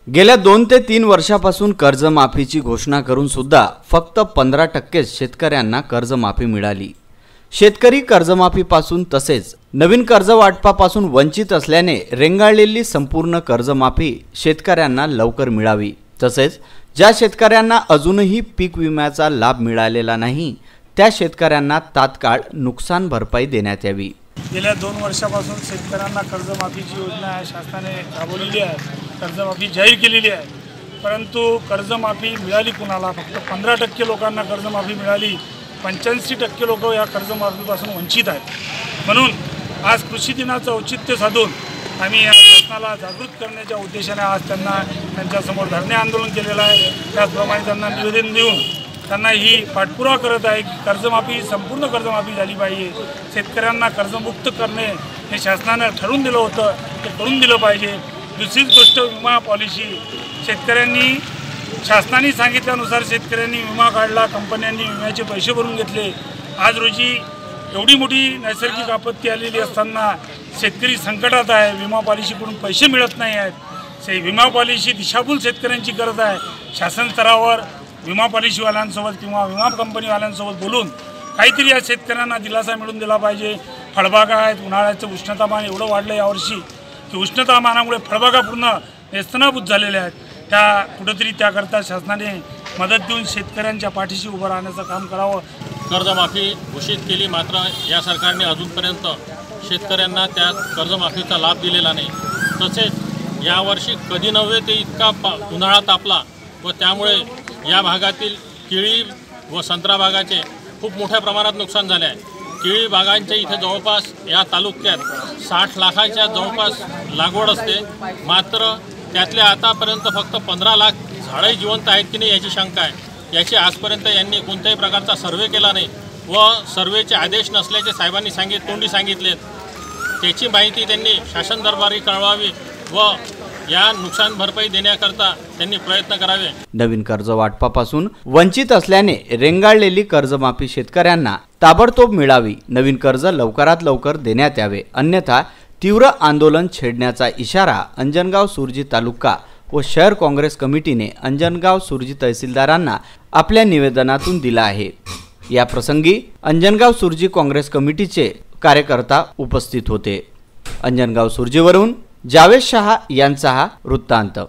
गेल्या 2 ते 3 वर्षापासून कर्जमाफीची घोषणा करून सुद्धा फक्त 15% शेतकऱ्यांना कर्जमाफी मिळाली। शेतकरी कर्जमाफीपासून तसेच नवीन कर्ज वाटपापासून वंचित असल्याने रेंगाळलेली संपूर्ण कर्जमाफी शेतकऱ्यांना लवकर मिळावी, तसेच ज्या शेतकऱ्यांना अजूनही पीक विम्याचा लाभ मिळालेला नाही त्या शेतकऱ्यांना तात्काळ नुकसान भरपाई देण्यात यावी। गेल्या 2 वर्षापासून शेतकऱ्यांना कर्जमाफीची योजना शासनाने राबवलेली आहे, कर्जमाफी जाहीर केलेली आहे, परंतु कर्जमाफी मिळाली कुणाला? फक्त 15% लोकांना कर्जमाफी मिळाली। 85% लोक या कर्जमाफीपासून वंचित आहेत। म्हणून आज कृषी दिनाचं औचित्य साधून आम्ही या शासनाला जागृत करण्याच्या उद्देशाने आज त्यांच्यासमोर धरणे आंदोलन केलेलं आहे। त्याचप्रमाणे त्यांना निवेदन देऊन त्यांना ही पाठपुरावा करत आहे की कर्जमाफी, संपूर्ण कर्जमाफी झाली पाहिजे। शेतकऱ्यांना कर्जमुक्त करणे हे शासनाने ठरवून दिलं होतं, ते करून दिलं पाहिजे। दुसरीच गोष्ट, विमा पॉलिसी शेतकऱ्यांनी शासनाने सांगितल्यानुसार शेतकऱ्यांनी विमा काढला, कंपन्यांनी विम्याचे पैसे भरून घेतले। आज रोजी एवढी मोठी नैसर्गिक आपत्ती आलेली असताना शेतकरी संकटात आहे, विमा पॉलिसीकडून पैसे मिळत नाही आहेत। विमा पॉलिसी दिशाभूल शेतकऱ्यांची करत आहे। शासन स्तरावर विमा पॉलिसीवाल्यांसोबत किंवा विमा कंपनीवाल्यांसोबत बोलून काहीतरी या शेतकऱ्यांना दिलासा मिळून दिला पाहिजे। फळबागा आहेत, उन्हाळ्याचं उष्णतामान एवढं वाढलं यावर्षी की उष्णतामानामुळे फळबागा पूर्ण नेस्तनाबूत झालेल्या आहेत। त्या कुठेतरी त्याकरता शासनाने मदत देऊन शेतकऱ्यांच्या पाठीशी उभं राहण्याचं काम करावं। कर्जमाफी घोषित केली, मात्र या सरकारने अजूनपर्यंत शेतकऱ्यांना त्या कर्जमाफीचा लाभ दिलेला नाही। तसेच यावर्षी कधी नव्हे ते इतका उन्हाळा तापला व त्यामुळे या भागातील केळी व संत्रा बागाचे खूप मोठ्या प्रमाणात नुकसान झाले आहे। केळी बागांच्या इथे जवळपास या तालुक्यात 60 लाखाच्या जवळपास लागवड असते, मात्र त्यातल्या आतापर्यंत फक्त 15 लाख झाडे जिवंत आहेत की नाही याची शंका आहे। याची आजपर्यंत यांनी कोणत्याही प्रकारचा सर्वे केला नाही व सर्वेचे आदेश नसल्याचे साहेबांनी तोंडी सांगितलेत। त्याची माहिती त्यांनी शासन दरबारी कळवावी व या नुकसान भरपाई देण्याकरता त्यांनी प्रयत्न करावे। नवीन कर्ज वाटपापासून वंचित असल्याने रेंगाळलेली कर्जमाफी शेतकऱ्यांना ताबडतोब मिळावी, नवीन कर्ज लवकरात लवकर देण्यात यावे, अन्यथा तीव्र आंदोलन छेडण्याचा इशारा अंजनगाव सुरजी तालुका व शहर काँग्रेस कमिटीने अंजनगाव सुरजी तहसीलदारांना आपल्या निवेदनातून दिला आहे। या प्रसंगी अंजनगाव सुरजी काँग्रेस कमिटीचे कार्यकर्ता उपस्थित होते। अंजनगाव सुरजीवरून जावेद शाह यांचा हा वृत्तांत।